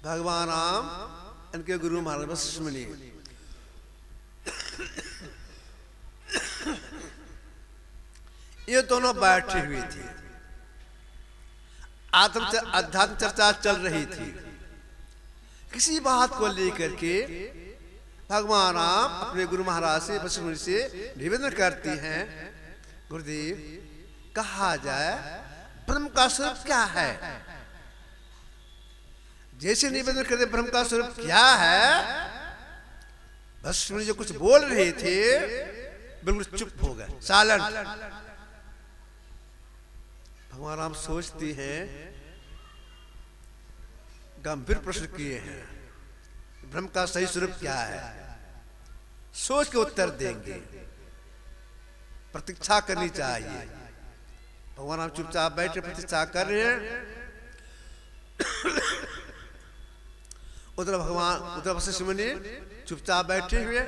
भगवान राम इनके गुरु महाराज वशिष्ठ मुनि ये दोनों बैठे हुए थे। अध्यात्म चर्चा चल रही थी। किसी बात को लेकर के भगवान राम अपने गुरु महाराज से वशिष्ठ मुनि से निवेदन करती हैं, गुरुदेव कहा जाए ब्रह्म का स्वरूप क्या है। जैसे निवेदन करते ब्रह्म का स्वरूप क्या है, वशिष्ठ मुनि जो कुछ बोल रहे थे बिल्कुल चुप हो गए, साइलेंट। भगवान राम सोचती हैं, गंभीर प्रश्न किए हैं, ब्रह्म का सही स्वरूप क्या है, सोच के उत्तर देंगे, प्रतीक्षा करनी चाहिए। भगवान राम चुपचाप बैठे प्रतीक्षा कर रहे हैं। उधर वशिष्ठ मुनि चुपचाप बैठे हुए।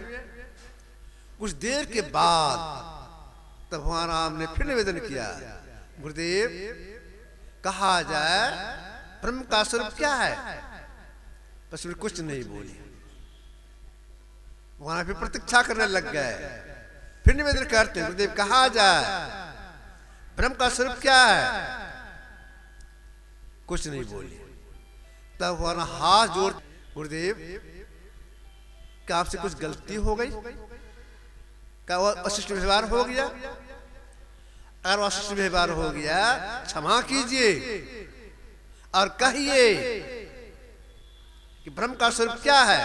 कुछ देर के बाद तब भगवान राम ने फिर निवेदन किया, गुरुदेव कहा जाए ब्रह्म का स्वरूप क्या है। वशिष्ठ मुनि कुछ नहीं बोले। वहां फिर प्रतीक्षा करने लग गए। फिर निवेदन करते हैं, गुरुदेव कहा जाए ब्रह्म का स्वरूप क्या है। कुछ नहीं बोले। तब वहां हाथ जोड़, गुरुदेव क्या आपसे कुछ गलती हो गई, क्या वो अशिष्ट व्यवहार हो गया। अगर अशिष्ट व्यवहार हो गया क्षमा कीजिए और कहिए कि ब्रह्म का स्वरूप क्या है।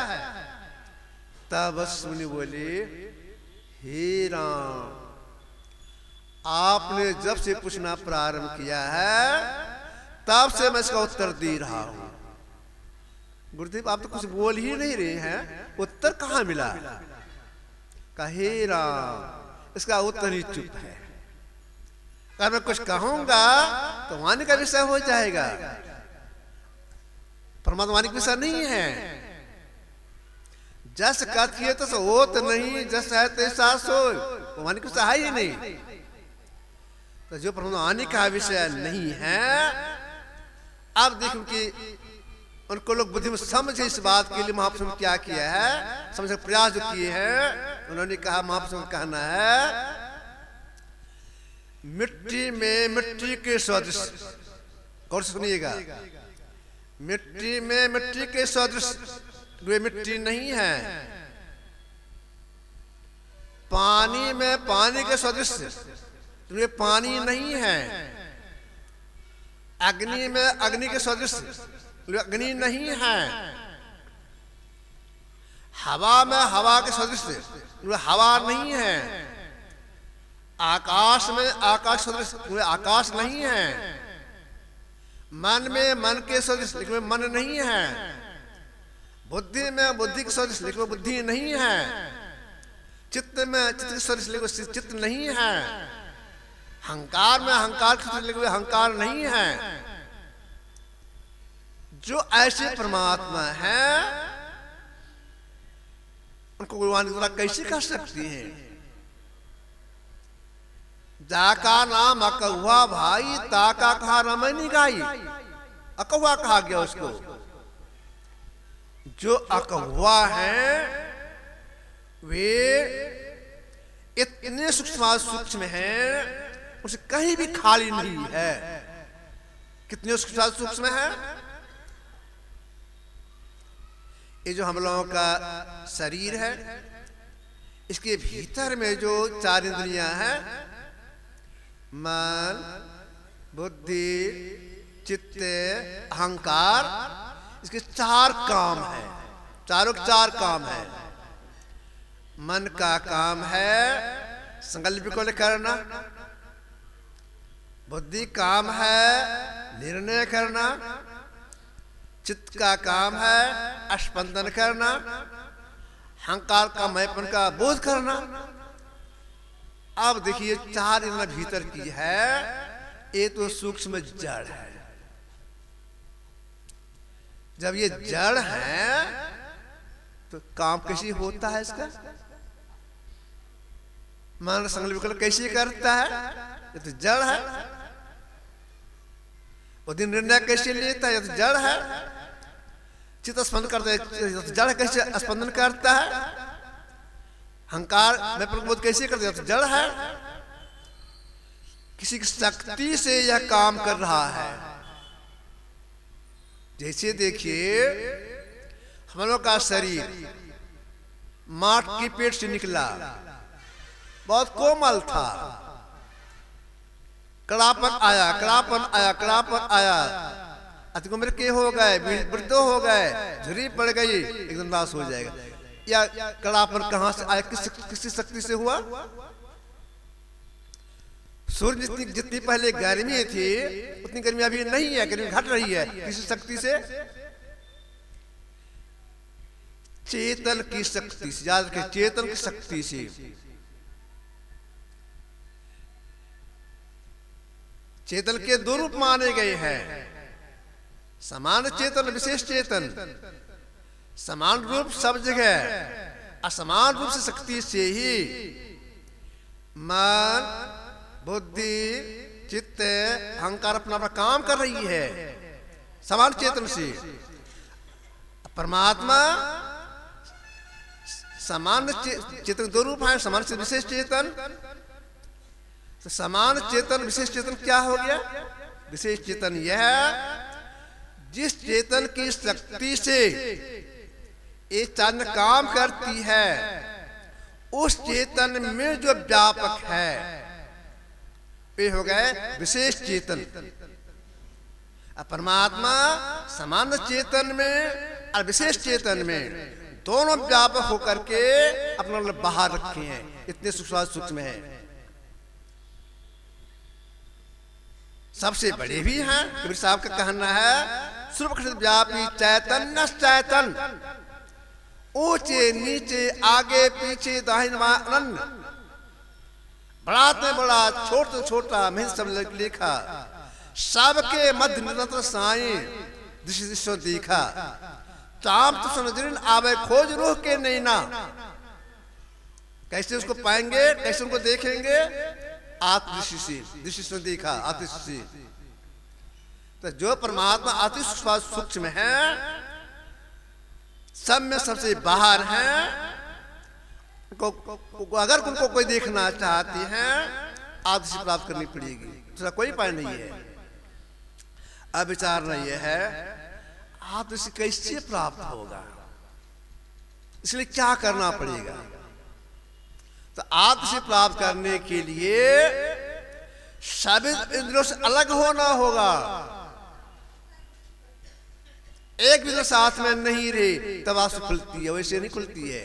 तब वशिष्ठ मुनि बोले, हे राम आपने जब से पूछना प्रारंभ किया है तब से मैं इसका उत्तर दे रहा हूं। गुरुदेव आप तो कुछ बोल ही नहीं रहे हैं, उत्तर कहां मिला। कहे राम इसका उत्तर ही चुप है। अगर मैं कुछ कहूंगा तो वाणी का विषय हो जाएगा, परमात्मा वाणी का विषय नहीं है। जस कथिए तो होत नहीं, जस है तैसा सो, वाणी का विषय है ही नहीं। तो जो परमात्मा वाणी का विषय नहीं है, अब देखो कि उनको लोग बुद्धि में समझे। इस बात के लिए महापुरुषों ने क्या किया है, समझने का प्रयास जो किए हैं। उन्होंने कहा, महापुरुषों का कहना है, मिट्टी में मिट्टी के सदृश, गौर से सुनिएगा, मिट्टी में मिट्टी के सदृश वे मिट्टी नहीं है। पानी में पानी के सदृश वे पानी नहीं है। अग्नि में अग्नि के सदृश अग्नि नहीं है। हवा में हवा के सदृश हवा नहीं है। आकाश में आकाश सदृश आकाश नहीं है। मन में मन के सदृश लेकिन मन नहीं है। बुद्धि में बुद्धि के सदृश लेकिन बुद्धि नहीं है। चित्त में चित्त के सदृश लेकिन चित्त नहीं है। अहंकार में अहंकार के सदृश लेकिन अहंकार नहीं है। जो ऐसे परमात्मा है उनको गुरुवाणी द्वारा कैसे कर सकती है। जाका नाम अकहुआ भाई, ताका कहा रमनी गाई। अकहुआ कहा गया उसको। जो अकहुआ है वे इतने सूक्ष्म हैं, उसे कहीं भी खाली नहीं है। कितने सूक्ष्म है। ये जो हम लोगों का शरीर है, इसके भीतर में जो चार इंद्रियां हैं, मन बुद्धि चित्त अहंकार, इसके चार काम है। चारों के चार काम है। मन का काम है संकल्प को करना, बुद्धि काम है निर्णय करना, चित्त का काम है स्पंदन करना, अहंकार का मैंपन का बोध करना। अब देखिए चार इंद्रियां भीतर की है, ये तो सूक्ष्म जड़ है। जब ये जड़ है तो काम कैसे होता है इसका। मन संकल्प कैसे करता है, ये तो जड़ है। बुद्धि निर्णय कैसे लेता है, ये तो जड़ है। चित्त स्पंदन करता है, जड़ कैसे स्पंदन करता है, अहंकार मैं प्रबोध कैसे करता है, जड़ है, किसी की शक्ति से यह काम कर रहा है। जैसे देखिए हम लोग का शरीर माट की पेट से निकला, बहुत कोमल था, कड़ापन आया, कड़ापन आया, कड़ापन आया, अति उम्र के हो गए, वृद्ध हो गए, झुर्री पड़ गई, एकदम नाश हो जाएगा। या कड़ापन कहां से आया, किसी शक्ति से हुआ? सूर्य जितनी पहले गर्मी थी उतनी गर्मी अभी नहीं है, गर्मी घट रही है, किसी शक्ति से, चेतन की शक्ति से, याद रखें, चेतन की शक्ति से। चेतन के दो रूप माने गए हैं, समान चेतन, विशेष चेतन। समान रूप सब जगह, असमान रूप से शक्ति से ही मन, बुद्धि, चित्त, अहंकार अपना अपना काम कर रही है, समान चेतन से। परमात्मा समान चेतन दो रूप है, समान से विशेष चेतन। तो समान चेतन विशेष चेतन क्या हो गया? विशेष चेतन यह जिस चेतन की शक्ति से ये चंद काम करती है, उस चेतन में जो व्यापक है वे हो गए विशेष चेतन। परमात्मा समान चेतन में और विशेष चेतन में दोनों व्यापक होकर के अपना बाहर रखे हैं, इतने सूक्ष्म है। सबसे बड़े भी हैं, कबीर साहब का कहना है, सर्वव्यापी चैतन्य चैतन, ऊंचे नीचे आगे पीछे दाहिने बाएं अनन्य, बड़ा से बड़ा छोटा छोटा मैं सब लिखा, सबके मध्य निरंतर साई दृश्य दृश्य देखा, चाम तो सुनजरिन आवे खोज रूह के नहीं ना। कैसे उसको पाएंगे, कैसे उनको देखेंगे? आत्मदृष्टि से, दृष्टि से देखा, आत्मदृष्टि से। तो जो परमात्मा अति सूक्ष्म है, सब में सबसे बाहर है, अगर उनको कोई देखना चाहते हैं आत्मदृष्टि प्राप्त करनी पड़ेगी, दूसरा कोई उपाय नहीं है। अब विचारना यह है आत्मदृष्टि कैसे प्राप्त होगा, इसलिए क्या करना पड़ेगा? तो आत्मदृष्टि प्राप्त करने के लिए सभी इंद्रियों से अलग होना होगा। एक भी साथ में नहीं रहे तब आंख खुलती है, वैसे नहीं खुलती है।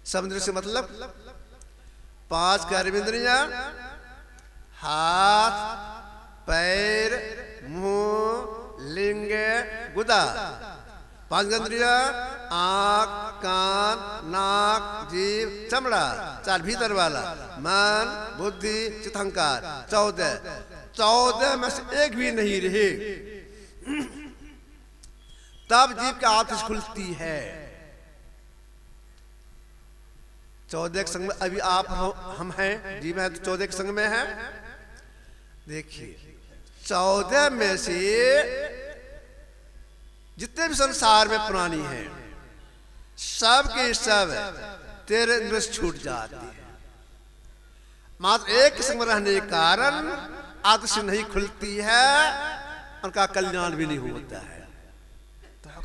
सब इंद्रियों से मतलब 5 कर्मेंद्रियां, हाथ, पैर, मुंह, लिंग, गुदा, 5 इंद्रियां, आंख, कान, नाक, जीभ, चमड़ा, 4 भीतर वाला, मन, बुद्धि, चित्त, अहंकार, 14 में से एक भी नहीं रहे तब जीव की आंख खुलती है। 14 के संग में अभी आप हम हैं, जीव है तो 14 के संग में है। देखिए 14 में से जितने भी संसार में प्राणी हैं सब के सब 13 इंद्रिय छूट जाती है, मात्र एक के संग में रहने के कारण आत्मदृष्टि नहीं खुलती है, उनका कल्याण भी नहीं होता है।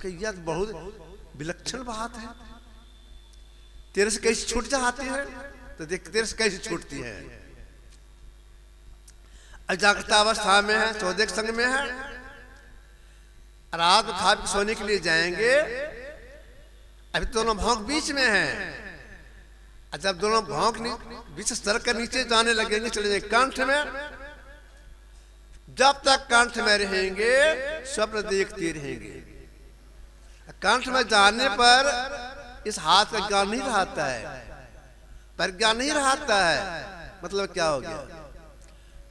तो यह बहुत विलक्षण बात है। 13 से कैसे छूट जाती है? तो देख 13 से कैसे छूटती है? जागृत अवस्था में है, 14 के संग में है, रात में खा पी सोने के लिए जाएंगे, अभी दोनों भौंक बीच में हैं। जब दोनों भौंक बीच सर कर नीचे जाने लगेंगे, चले जाएंगे कंठ में, जब तक कंठ में रहेंगे स्वप्न देखते रहेंगे। कंठ में जाने पर इस हाथ का ज्ञान नहीं रहता है, पर ज्ञान नहीं रहता है, मतलब क्या हो गया?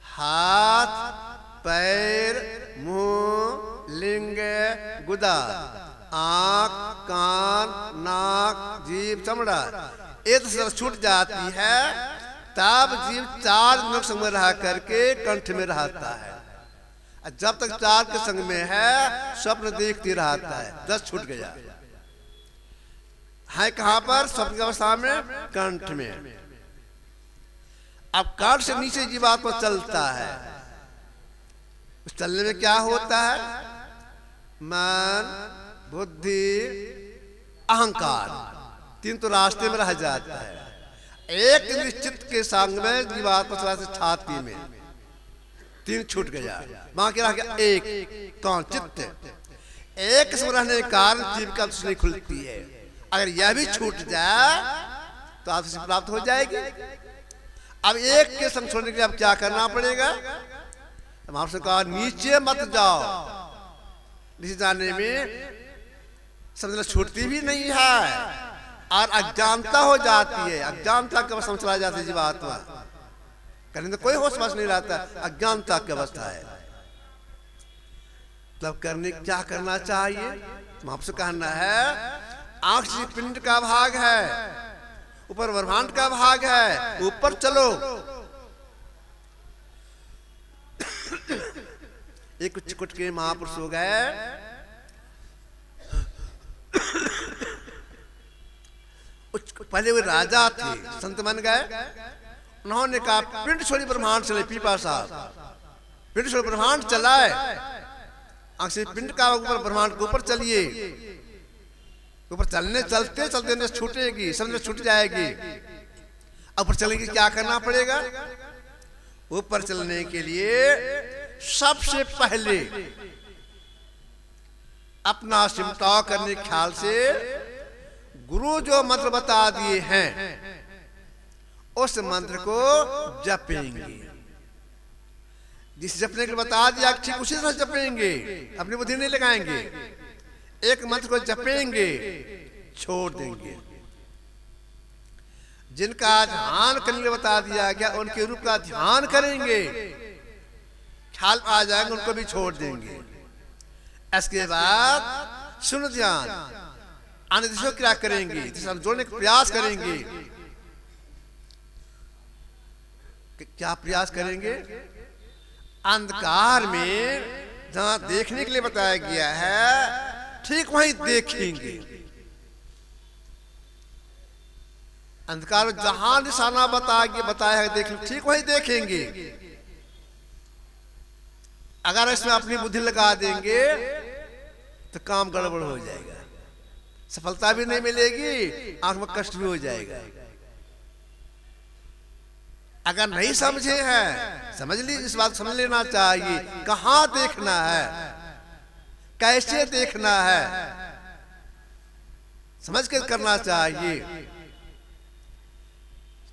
हाथ, पैर, मुंह, लिंग, गुदा, आंख, कान, नाक, जीभ, चमड़ा, ये तो छूट जाती है, तब जीव 4 दिनों संग में रह करके कंठ में रहता है। जब तक चार के संग में है स्वप्न देखती रहता है। 10 छूट गया है कहां पर? स्वप्न की अवस्था में, कंठ में। अब कंठ से नीचे जीवात्मा चलता है। उस चलने में क्या होता है? मन, बुद्धि, अहंकार, 3 तो रास्ते में रह जाता है। एक निश्चित के संग में जीवात्मा चला से छाती में, 3 छूट गया, बाकी रह गया एक। कौन? चित्त। एक से रहने के कारण जीव का नहीं खुलती है। अगर यह भी छूट जाए तो आपसे प्राप्त हो जाएगी। अब एक के संग छोड़ने के लिए अब क्या करना पड़ेगा? हम आपसे कहा नीचे मत जाओ। नीचे जाने में समझना छूटती भी नहीं है और अज्ञानता हो जाती है। अज्ञानता की अवस्था में चला जाती है जीवात्मा। करने तो कोई होश नहीं रहता, अज्ञानता की अवस्था है। तब करने क्या करना चाहिए? हम आपसे कहना है आंख से पिंड का भाग है, ऊपर ब्रह्मांड का भाग है, ऊपर चलो। एक चिकुट के महापुरुष हो गए, पहले वे राजा थे, संत बन गए। उन्होंने कहा पिंड छोड़ी ब्रह्मांड चले। पीपा साहब पिंड छोड़ी ब्रह्मांड चलाए। आंख से पिंड का ऊपर ब्रह्मांड के ऊपर चलिए। ऊपर चलने चलते चलते न छूटेगी, समझ छूट जाएगी। ऊपर चलेगी क्या करना पड़ेगा? ऊपर चलने के लिए सबसे पहले अपना सिमटाव करने के ख्याल से गुरु जो मंत्र बता दिए हैं उस मंत्र को जपेंगे। जिस जपने के बता दिया ठीक उसी तरह जपेंगे, अपनी बुद्धि नहीं लगाएंगे। एक मंत्र को जपेंगे, छोड़ देंगे। जिनका ध्यान करने बता दिया गया उनके रूप का ध्यान करेंगे, ख्याल आ जाएंगे, उनको भी छोड़ देंगे। इसके बाद सुन ध्यान अन्य दिशा क्या करेंगे? जोड़ने का प्रयास करेंगे। क्या प्रयास करेंगे? अंधकार में जहां देखने के लिए बताया गया है ठीक वहीं देखेंगे। अंधकार जहां निशाना बताया है देखेंगे, ठीक वहीं देखेंगे। अगर इसमें अपनी बुद्धि लगा देंगे तो काम गड़बड़ हो जाएगा, सफलता भी नहीं मिलेगी, आंख में कष्ट भी हो जाएगा। अगर नहीं समझे हैं, समझ ली, इस बात समझ लेना चाहिए कहां देखना है, कैसे देखना है, समझ के करना चाहिए।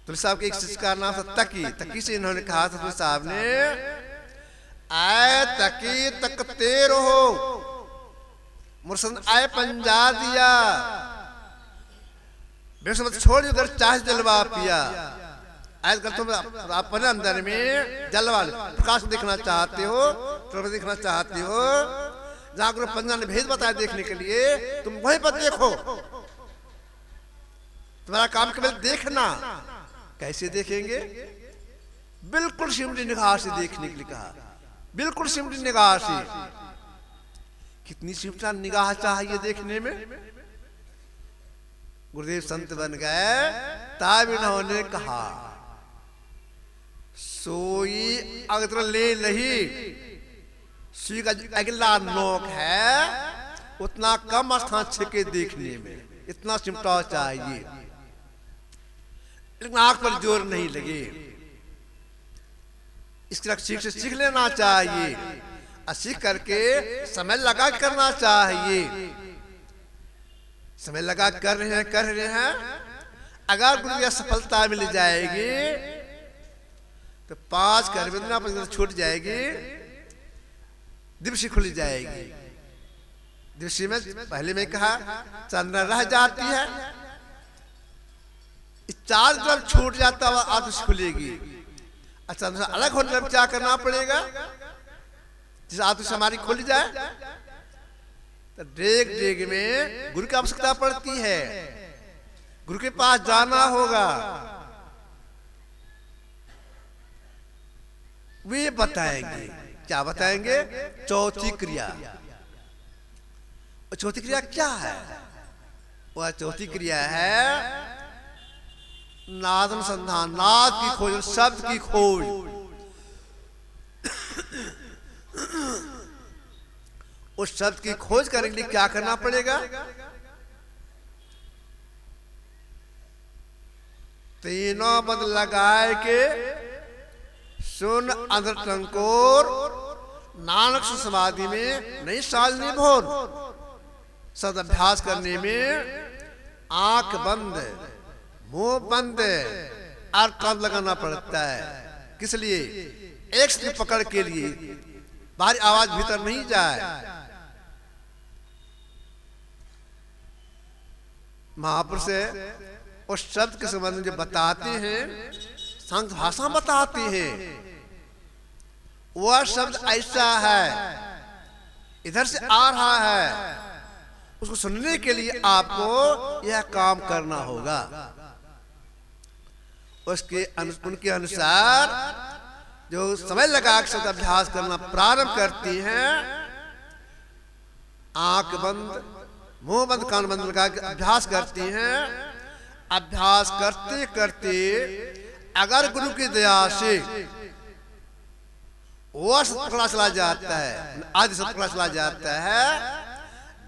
तुलसी साहब के एक शिष्य का नाम था तकी। तकी से इन्होंने कहा था तुलसी साहब ने, आए तकी तकते रहो, मुर्शद आए पंजा दिया, बेसमत छोड़ कर चाहे जलवा पिया। आज कल तुम अपने अंदर में जलवा प्रकाश देखना चाहते हो, प्रभु देखना चाहते हो, जहां गुरु पंजा ने भेद बताया देखने के लिए, तुम वहीं पर देखो। तुम्हारा काम केवल देखना। कैसे देखेंगे? बिल्कुल सिमटी निगाह से देखने के लिए कहा, बिल्कुल सिमटी निगाह से। कितनी सिमटा निगाह चाहिए देखने में? गुरुदेव संत बन गए, तब इन्होंने कहा सोई अगर ले नहीं, सुई का अगला नोक है उतना कम स्थान छिके देखने में, इतना सिमटाव चाहिए, लेकिन आंख पर जोर नहीं लगे। इसकी सीख से सीख लेना चाहिए, और सीख करके समय लगा करना चाहिए। समय लगा कर रहे हैं। अगर गुरु की सफलता मिल जाएगी तो 5 कर छूट जाएगी, दिवसी खुल जाएगी। दिवसी में पहले में कहा चंद्र रह जाती है, 4 जब छूट जाता है आदर्श खुलेगी। अच्छा चंद्र अलग होने क्या करना पड़ेगा? जिस आदर्श हमारी खुल जाए तो डेग डेग में गुरु की आवश्यकता पड़ती है, गुरु के पास जाना होगा, वे बताएंगे क्या बताएंगे? चौथी क्रिया। चौथी क्रिया क्या है? वह चौथी क्रिया है नाद अनुसंधान, नाद की खोज, शब्द की खोज। उस शब्द की खोज करने के लिए क्या करना पड़ेगा? तीनों बंद लगाए के सुन अंदर टंकोर, नानक समाधि में नहीं सालनी भोर। सद अभ्यास करने में आंख बंद, मुंह बंद और कान लगाना पड़ता है। किस लिए? एक से पकड़ के लिए, बाहरी आवाज भीतर नहीं जाए। महापुरुष उस शब्द के संबंध में जो बताते हैं, संत भाषा बताते हैं, वह शब्द ऐसा है, इधर से आ रहा है, उसको सुनने के लिए आपको यह काम करना होगा। उसके उनके अनुसार जो समय लगा के शब्द अभ्यास करना प्रारंभ करती हैं, आंख बंद, मुंह बंद, कान बंद लगा के अभ्यास करती हैं। अभ्यास करते करते अगर गुरु की दया से वह सत पकड़ा चला जाता है, आदि सत पकड़ा चला जाता है,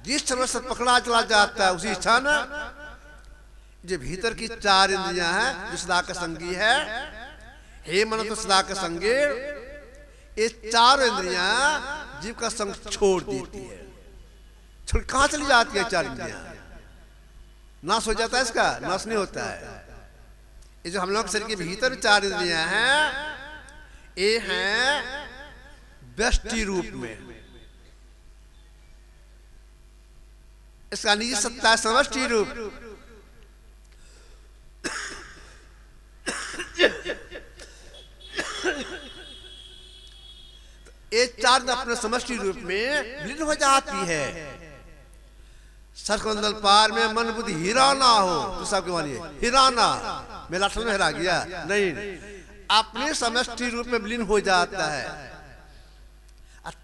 जिस क्षण सत पकड़ा चला जाता है उसी क्षण जो भीतर की चार इंद्रियां हैं, जो सदा का संगी है, हे मन तो सदा का संगी, ये चार इंद्रियां जीव का संग छोड़ देती है। छोड़ कहां चली जाती है? चार इंद्रियां नाश हो जाता है, इसका नाश नहीं होता है। ये जो हम लोग शरीर के भीतर चार इंद्रियां हैं, ये हैं व्यष्टि रूप में, इसका निजी सत्ता समष्टि रूप। ये चार अपने समष्टि रूप में विलीन हो जाती है। सरकंदल पार में मन बुद्धि हीरा ना हो तो सबके मानिए हिराना, मेरा असल में हिरा गया नहीं, अपने समष्टि रूप में विलीन हो जाता है।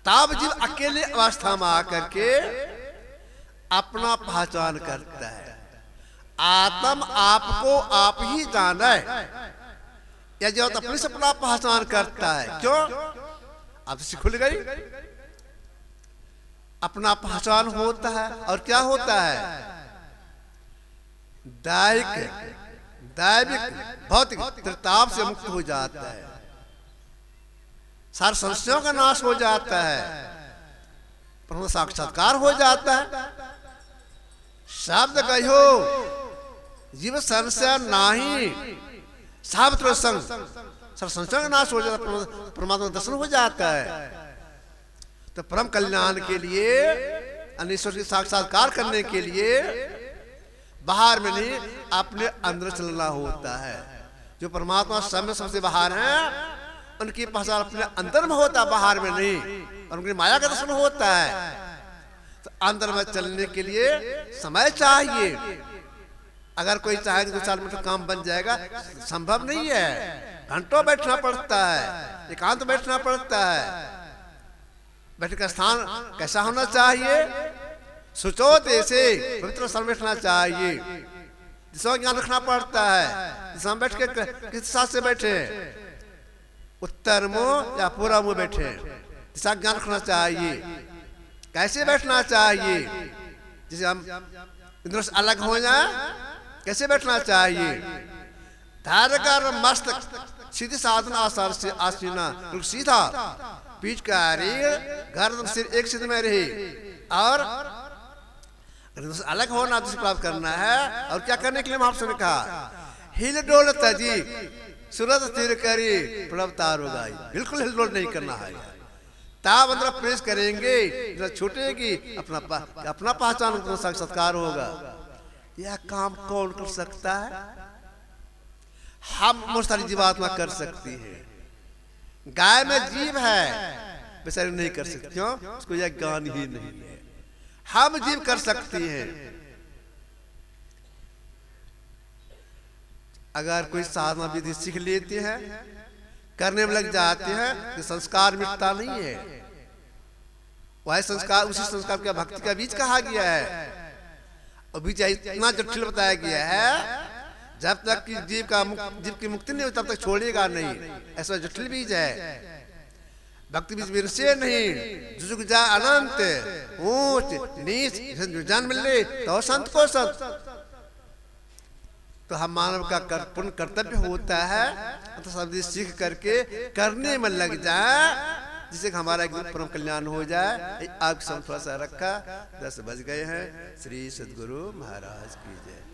तब जीव अकेले अवस्था में आकर के अपना पहचान करता है। आत्म आपको आप ही जाना है, या जो अपने से अपना पहचान करता है। क्यों? आप से खुल गई, अपना पहचान होता है। और क्या होता है? दैविक भौतिक त्रिताप से मुक्त हो जाता है, सारे संशयों का नाश हो जाता है, ब्रह्म साक्षात्कार हो जाता है। शब्द कहो जीव संशय नाही, सावित्र संग सर संशय का नाश हो जाता है, परमात्मा दर्शन हो जाता है। तो परम कल्याण के लिए, अनीश्वर की साक्षात्कार करने के लिए बाहर में नहीं, अपने अंदर चलना होता है। जो परमात्मा सब में सबसे बाहर हैं, उनकी पहचान अपने अंदर में होता है, बाहर में नहीं, और उनकी माया का दर्शन होता है। तो अंदर में चलने के लिए समय चाहिए। अगर कोई चाहे 2-4 मिनट काम बन जाएगा, संभव नहीं है। घंटों बैठना पड़ता है, एकांत बैठना पड़ता है। बैठने का स्थान कैसा होना चाहिए? सुचोत ऐसे पवित्र स्थान बैठना चाहिए, दिशा ज्ञान रखना पड़ता है। दिशा में बैठ के किस साथ से बैठे? उत्तर मुंह या पूरा मुंह बैठे, दिशा ज्ञान रखना चाहिए। कैसे बैठना चाहिए? जैसे हम इंद्र से अलग हो जाए, कैसे बैठना चाहिए? धैर्य कर मस्तक सीधी साधना आसार से आसीना, सीधा पीठ का गर्दन सिर एक सिद्ध में रहे। और अलग होना जिसे प्राप्त करना है। और क्या करने के लिए महापुरुष ने कहा? हिल डोल तजी सूरत स्थिर करी प्रभ तार उगाई। बिल्कुल हिल डोल नहीं करना है। ताब अंदर प्रवेश करेंगे, छूटेगी, अपना पहचान, अपना साक्षात्कार होगा। यह काम कौन कर सकता है? हम बहुत सारी जीवात्मा कर सकती है। गाय में जीव है, बेचारे नहीं कर सकते। क्यों? उसको यह ज्ञान ही नहीं है। हम जीव कर सकती हैं। अगर कोई साधना विधि सीख लेते हैं करने में लग जाते हैं कि संस्कार मिटता नहीं है। वह संस्कार, उसी संस्कार का भक्ति का बीज कहा गया है। और बीज इतना जटिल बताया गया है, जब तक कि जीव की मुक्ति नहीं हो तब तक छोड़ेगा नहीं। ऐसा जटिल बीज है। भक्ति बीज विरसे नहीं, जुग जा अनंत ऊंच नीच जान मिले तो संत को संत। तो हम मानव का पूर्ण कर्तव्य होता है तो सब सीख करके करने में लग जाए, जिससे हमारा एक परम कल्याण हो जाए। आप सब थोड़ा सा रखा, 10 बज गए हैं। श्री सद्गुरु महाराज की जय।